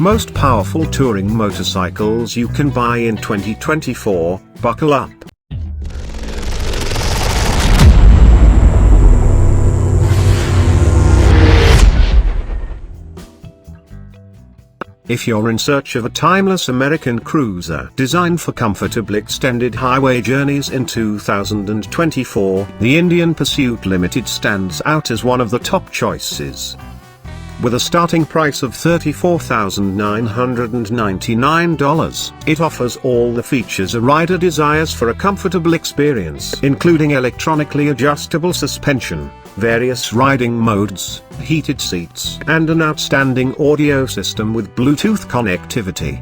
Most powerful touring motorcycles you can buy in 2024, buckle up. If you're in search of a timeless American cruiser designed for comfortable extended highway journeys in 2024, the Indian Pursuit Limited stands out as one of the top choices. With a starting price of $34,999, it offers all the features a rider desires for a comfortable experience, including electronically adjustable suspension, various riding modes, heated seats, and an outstanding audio system with Bluetooth connectivity.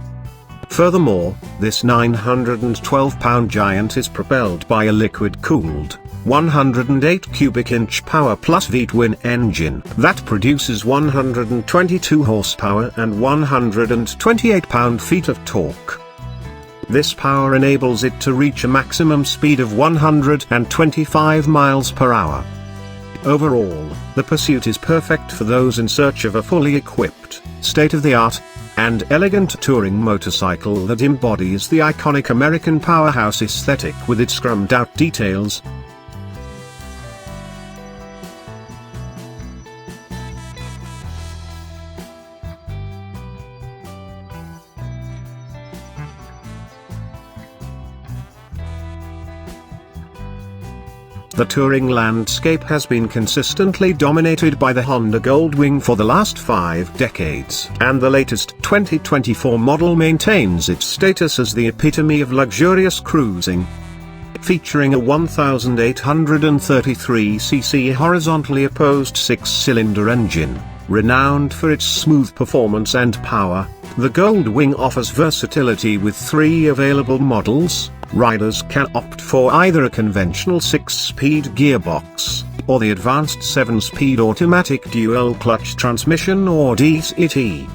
Furthermore, this 912-pound giant is propelled by a liquid-cooled, 108 cubic inch power plus V-twin engine that produces 122 horsepower and 128 pound-feet of torque. This power enables it to reach a maximum speed of 125 miles per hour. Overall, the Pursuit is perfect for those in search of a fully equipped, state-of-the-art, and elegant touring motorcycle that embodies the iconic American powerhouse aesthetic with its scrummed-out details. The touring landscape has been consistently dominated by the Honda Goldwing for the last 5 decades, and the latest 2024 model maintains its status as the epitome of luxurious cruising. Featuring a 1,833cc horizontally opposed 6-cylinder engine, renowned for its smooth performance and power, the Goldwing offers versatility with 3 available models. Riders can opt for either a conventional 6-speed gearbox, or the advanced 7-speed automatic dual-clutch transmission or DCT.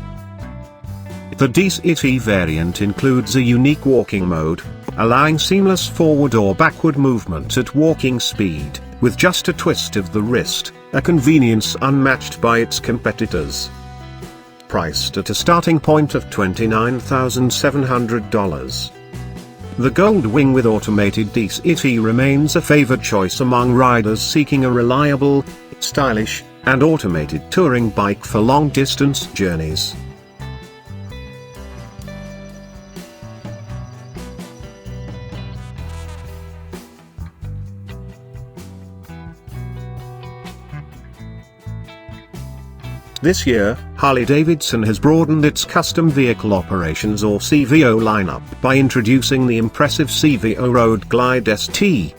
The DCT variant includes a unique walking mode, allowing seamless forward or backward movement at walking speed, with just a twist of the wrist, a convenience unmatched by its competitors. Priced at a starting point of $29,700. The Goldwing with automated DCT remains a favored choice among riders seeking a reliable, stylish, and automated touring bike for long-distance journeys. This year, Harley-Davidson has broadened its custom vehicle operations or CVO lineup by introducing the impressive CVO Road Glide ST.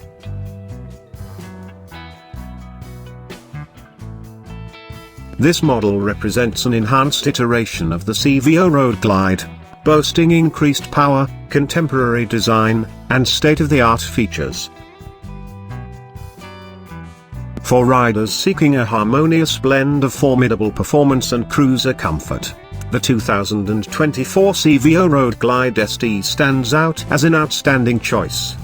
This model represents an enhanced iteration of the CVO Road Glide, boasting increased power, contemporary design, and state-of-the-art features. For riders seeking a harmonious blend of formidable performance and cruiser comfort, the 2024 CVO Road Glide ST stands out as an outstanding choice.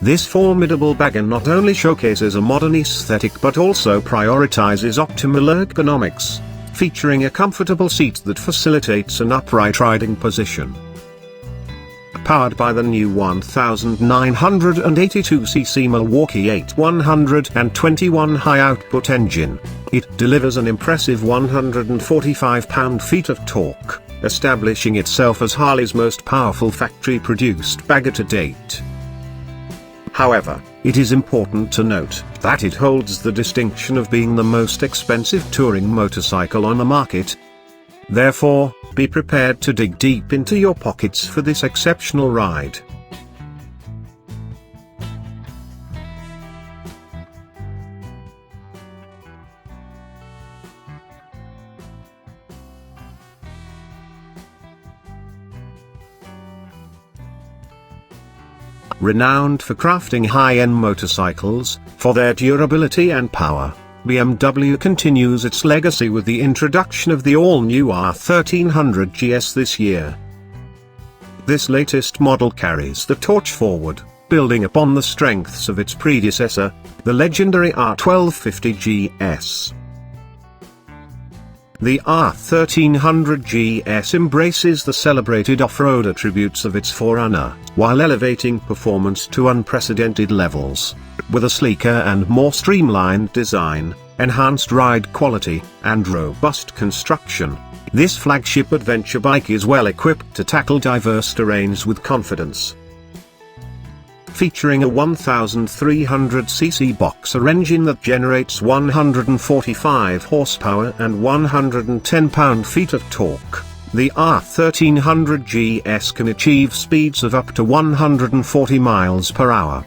This formidable wagon not only showcases a modern aesthetic but also prioritizes optimal ergonomics, featuring a comfortable seat that facilitates an upright riding position. Powered by the new 1,982cc Milwaukee 8121 high-output engine, it delivers an impressive 145 pound-feet of torque, establishing itself as Harley's most powerful factory-produced bagger to date. However, it is important to note that it holds the distinction of being the most expensive touring motorcycle on the market. Therefore, be prepared to dig deep into your pockets for this exceptional ride. Renowned for crafting high-end motorcycles, for their durability and power, BMW continues its legacy with the introduction of the all-new R1300 GS this year. This latest model carries the torch forward, building upon the strengths of its predecessor, the legendary R1250 GS. The R1300 GS embraces the celebrated off-road attributes of its forerunner, while elevating performance to unprecedented levels. With a sleeker and more streamlined design, enhanced ride quality, and robust construction, this flagship adventure bike is well equipped to tackle diverse terrains with confidence. Featuring a 1300cc boxer engine that generates 145 horsepower and 110 pound-feet of torque, the R1300 GS can achieve speeds of up to 140 miles per hour.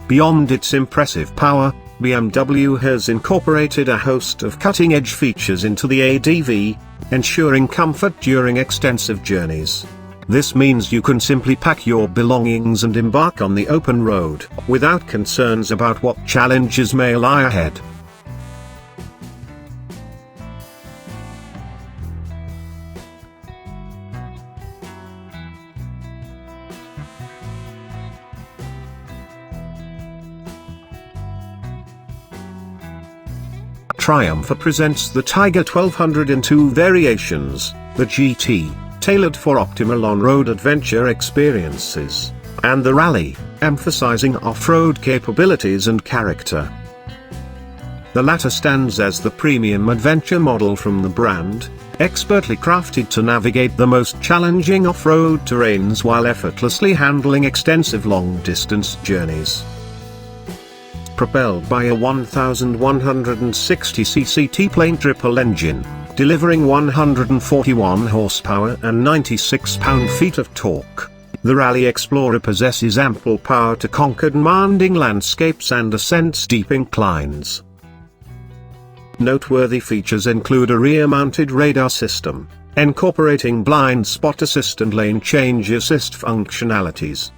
Beyond its impressive power, BMW has incorporated a host of cutting-edge features into the ADV, ensuring comfort during extensive journeys. This means you can simply pack your belongings and embark on the open road, without concerns about what challenges may lie ahead. Triumph presents the Tiger 1200 in two variations, the GT, tailored for optimal on-road adventure experiences, and the Rally, emphasizing off-road capabilities and character. The latter stands as the premium adventure model from the brand, expertly crafted to navigate the most challenging off-road terrains while effortlessly handling extensive long-distance journeys. Propelled by a 1160cc T-plane triple engine, delivering 141 horsepower and 96 pound-feet of torque, the Rally Explorer possesses ample power to conquer demanding landscapes and ascend steep inclines. Noteworthy features include a rear-mounted radar system, incorporating blind spot assist and lane change assist functionalities.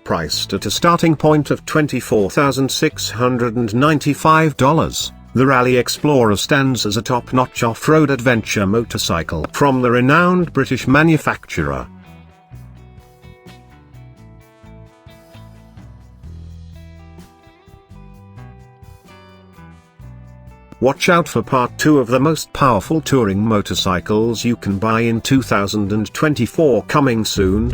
Priced at a starting point of $24,695, the Rally Explorer stands as a top-notch off-road adventure motorcycle from the renowned British manufacturer. Watch out for part 2 of the most powerful touring motorcycles you can buy in 2024 coming soon.